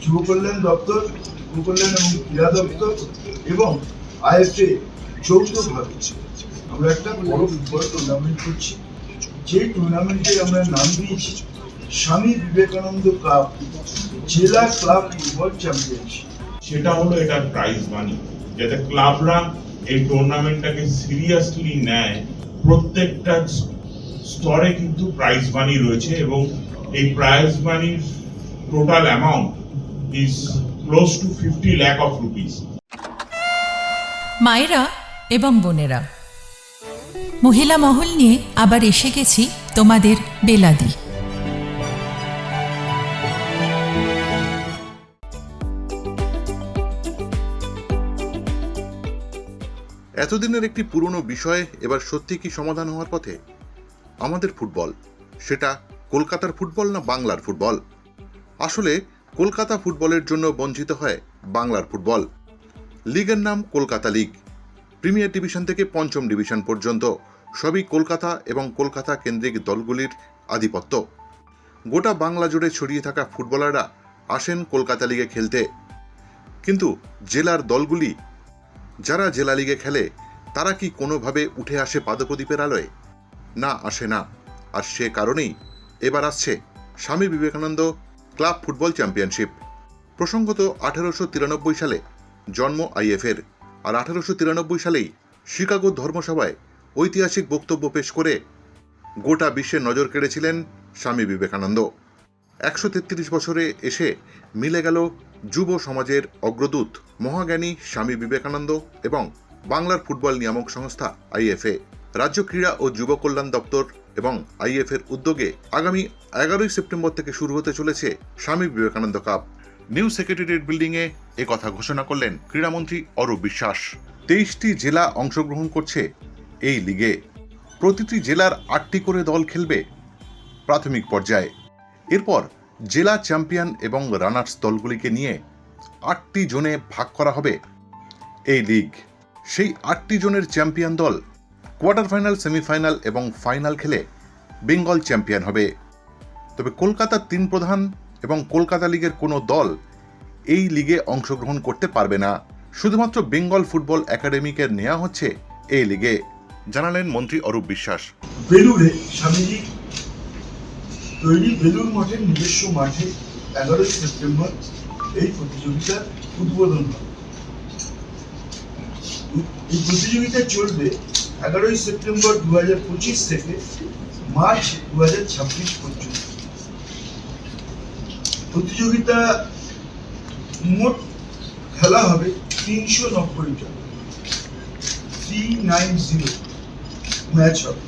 যুব কল্যাণ দপ্তর, যুব কল্যাণ এবং ক্রীড়া দপ্তর এবং আইএফএ যৌথভাবে আমরা একটা বড় ফুটবল টুর্নামেন্ট করছি। যে টুর্নামেন্টে আমরা নাম দিয়েছি স্বামী বিবেকানন্দ ক্লাব জেলা ক্লাব ফুটবল চ্যাম্পিয়নশিপ। সেটা হলো এটার প্রাইজ মানি, যাতে ক্লাবরা এই টুর্নামেন্টটাকে সিরিয়াসলি নেয়। প্রত্যেকটা স্তরে কিন্তু প্রাইজ মানি রয়েছে এবং এই প্রাইজ মানির total amount is close two 50 lakh of rupees. মায়েরা এবং বোনেরা, মহিলা মহল নিয়ে আবার এসে গেছি তোমাদের বেলাদি। এতদিনের একটি পুরনো বিষয় এবার সত্যি কি সমাধান হওয়ার পথে? আমাদের ফুটবল, সেটা কলকাতার ফুটবল না বাংলার ফুটবল? আসলে কলকাতা ফুটবলের জন্য বঞ্চিত হয় বাংলার ফুটবল। লিগের নাম কলকাতা লিগ। প্রিমিয়ার ডিভিশন থেকে পঞ্চম ডিভিশন পর্যন্ত সবই কলকাতা এবং কলকাতা কেন্দ্রিক দলগুলির আধিপত্য। গোটা বাংলা জুড়ে ছড়িয়ে থাকা ফুটবলাররা আসেন কলকাতা লিগে খেলতে, কিন্তু জেলার দলগুলি যারা জেলা লিগে খেলে তারা কি কোনোভাবে উঠে আসে পাদপ্রদীপের আলোয়? না, আসে না। আর সে কারণেই এবার আসছে Swami Vivekananda club football championship. প্রসঙ্গত 1893 সালে জন্ম আইএফের, আর 1893 সালেই শিকাগো ধর্মসভায় ঐতিহাসিক বক্তব্য পেশ করে গোটা বিশ্বের নজর কেড়েছিলেন স্বামী বিবেকানন্দ। 133 বছরে এসে মিলে গেল যুব সমাজের অগ্রদূত মহাজ্ঞানী স্বামী বিবেকানন্দ এবং বাংলার ফুটবল নিয়ামক সংস্থা আইএফএ। রাজ্য ক্রীড়া ও যুব কল্যাণ দপ্তর এবং আইএফের উদ্যোগে আগামী 11 সেপ্টেম্বর থেকে শুরু হতে চলেছে Swami Vivekananda cup. New secretariat বিল্ডিংয়ে একথা ঘোষণা করলেন ক্রীড়ামন্ত্রী অরূপ বিশ্বাস। 23টি জেলা অংশগ্রহণ করছে এই লিগে। প্রতিটি জেলার 8টি করে দল খেলবে প্রাথমিক পর্যায়ে। এরপর জেলা চ্যাম্পিয়ন এবং রানার্স দলগুলিকে নিয়ে 8টি জোনে ভাগ করা হবে এই লিগ। সেই 8টি জোনের চ্যাম্পিয়ন দল কোয়ার্টার ফাইনাল, সেমিফাইনাল এবং ফাইনাল খেলে বেঙ্গল চ্যাম্পিয়ন হবে। তবে কলকাতার 3 প্রধান এবং কলকাতা লিগের কোনো দল এই লিগে অংশগ্রহণ করতে পারবে না। শুধুমাত্র বেঙ্গল ফুটবল একাডেমিকে নেওয়া হচ্ছে এই লিগে, জানালেন মন্ত্রী অরূপ বিশ্বাস। বেলুড়ে স্বামীজি তৈরি বেলুড় মঠের নিজস্ব মাঠে 11 সেপ্টেম্বর এই প্রতিযোগিতার উদ্বোধন হবে। এই প্রতিযোগিতা চলবে 11 সেপ্টেম্বর 2025 থেকে মার্চ 2026 পর্যন্ত। প্রতিযোগিতা মোট খেলা হবে 390টা, 390 ম্যাচ হবে।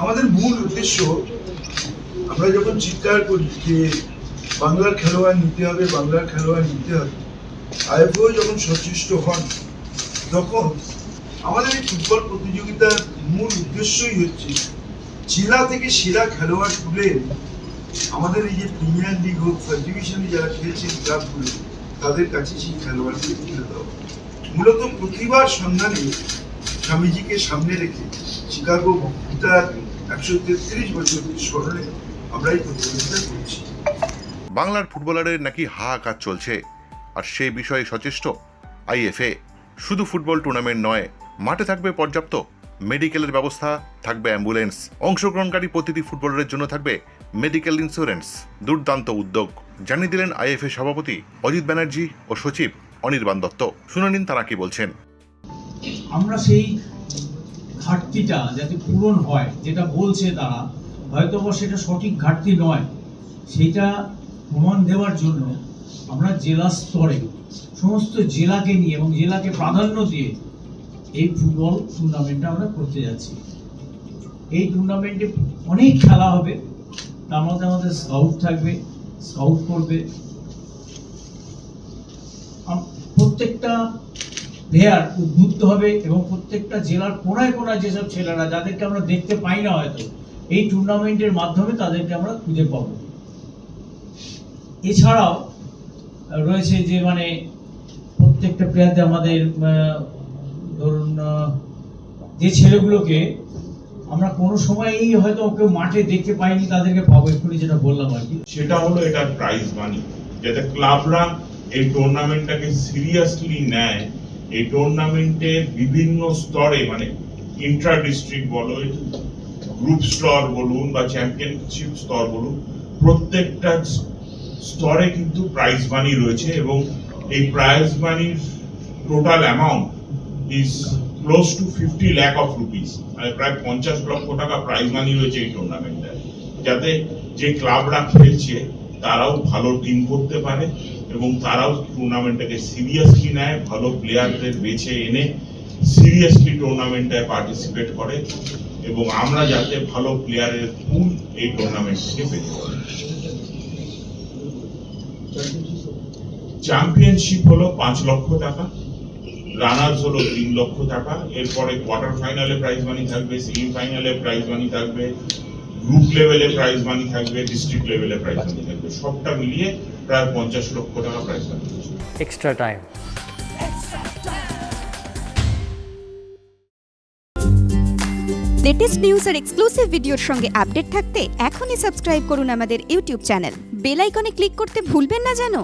আমাদের মূল উদ্দেশ্য, আমরা যখন চিৎকার করি যে বাংলার খেলোয়াড় নিতে হবে, বাংলার খেলোয়াড় নিতে হবে, আইএফও যখন সচেষ্ট হন, তখন আমাদের এই ফুটবল প্রতিযোগিতার মূল উদ্দেশ্যই হচ্ছে জেলা থেকে সেরা খেলোয়াড় তুলে আমাদের এই যে প্রিমিয়ার লিগ হোক, ফার্স্ট ডিভিশনে যারা খেলছেন ক্লাবগুলো, তাদের কাছে সেই খেলোয়াড়কে তুলে দেওয়া। মূলত প্রতিবার সন্ধানে স্বামীজিকে সামনে রেখে শিকাগো বক্তৃতার 133 বছর স্মরণে আমরা এই প্রতিযোগিতা করছি। বাংলার ফুটবলারের নাকি হাহাকার চলছে, আর সেই বিষয়ে সচেষ্ট আইএফএ। শুধু ফুটবল টুর্নামেন্ট নয়, মাঠে থাকবে পর্যাপ্ত মেডিকেলের ব্যবস্থা, থাকবে অ্যাম্বুলেন্স, অংশগ্রহণকারী প্রতিটি ফুটবলারের জন্য থাকবে মেডিকেল ইন্স্যুরেন্স। দুর্দান্ত উদ্যোগ জানিয়ে দিলেন আইএফএ সভাপতি অজিত ব্যানার্জি ও সচিব অনির্বাণ দত্ত। শুনে নিন তারা কি বলছেন। আমরা সেই ঘাটতিটা যাতে পূরণ হয়, যেটা বলছে তারা, হয়তো সেটা সঠিক ঘাটতি নয়, সেটা প্রমাণ দেওয়ার জন্য আমরা জেলা স্তরে সমস্ত জেলাকে নিয়ে এবং জেলাকে প্রাধান্য দিয়ে এই ফুটবল টুর্নামেন্টটা আমরা করতে যাচ্ছি। এই টুর্নামেন্টে অনেক খেলা হবে, তার মধ্যে আমাদের স্কাউট থাকবে, স্কাউট করবে। প্রত্যেকটা প্লেয়ার উদ্বুদ্ধ হবে এবং প্রত্যেকটা জেলার কোনায় কোনায় যেসব ছেলেরা যাদেরকে আমরা দেখতে পাই না হয়তো, এই টুর্নামেন্টের মাধ্যমে তাদেরকে আমরা খুঁজে পাব। এছাড়াও রয়েছে যে প্রত্যেকটা প্লেয়ারদের আমাদের ধরুন যে ছেলেগুলোকে আমরা কোনো সময়ই হয়তো ওকে মাঠে দেখতে পাইনি, তাদেরকে পাবো এক্ষুনি, যেটা বললাম আর কি। সেটা হলো এটার প্রাইজ মানি, যাতে ক্লাবরা এই টুর্নামেন্টটাকে সিরিয়াসলি নেয়। এই টুর্নামেন্টে বিভিন্ন স্তরে, মানে ইন্ট্রা ডিস্ট্রিক্ট বলো, গ্রুপ স্তর বলুন বা চ্যাম্পিয়নশিপ স্তর বলুন, প্রত্যেকটা স্তরে কিন্তু প্রাইজ মানি রয়েছে এবং এই প্রাইজ মানির total amount is close two 50 lakh of rupees, মানে প্রায় 50 লক্ষ টাকা প্রাইজ মানি রয়েছে এই টুর্নামেন্টে, যাতে যে ক্লাবরা খেলছে তারাও ভালো টিম করতে পারে এবং তারাও টুর্নামেন্টটাকে সিরিয়াসলি নেয়, ভালো প্লেয়ারদের বেছে এনে সিরিয়াসলি টুর্নামেন্টে পার্টিসিপেট করে এবং আমরা যাতে ভালো প্লেয়ারের পুল এই টুর্নামেন্ট থেকে পেতে পারি। চ্যাম্পিয়নশিপ হলো 5 লক্ষ টাকা, রানার্স হলো 3 লক্ষ টাকা, এরপরে কোয়ার্টার ফাইনালে প্রাইজ মানি থাকবে, সেমিফাইনালে প্রাইজ মানি থাকবে, গ্রুপ লেভেলে প্রাইজ মানি থাকবে, ডিস্ট্রিক্ট লেভেলে প্রাইজ মানি থাকবে, সবটা মিলিয়ে প্রায় 50 লক্ষ টাকা প্রাইজ মানি রয়েছে। extra time. লেটেস্ট নিউজ আর এক্সক্লুসিভ ভিডিওর সঙ্গে আপডেট থাকতে এখনই সাবস্ক্রাইব করুন আমাদের ইউটিউব চ্যানেল। বেল আইকনে ক্লিক করতে ভুলবেন না যেন।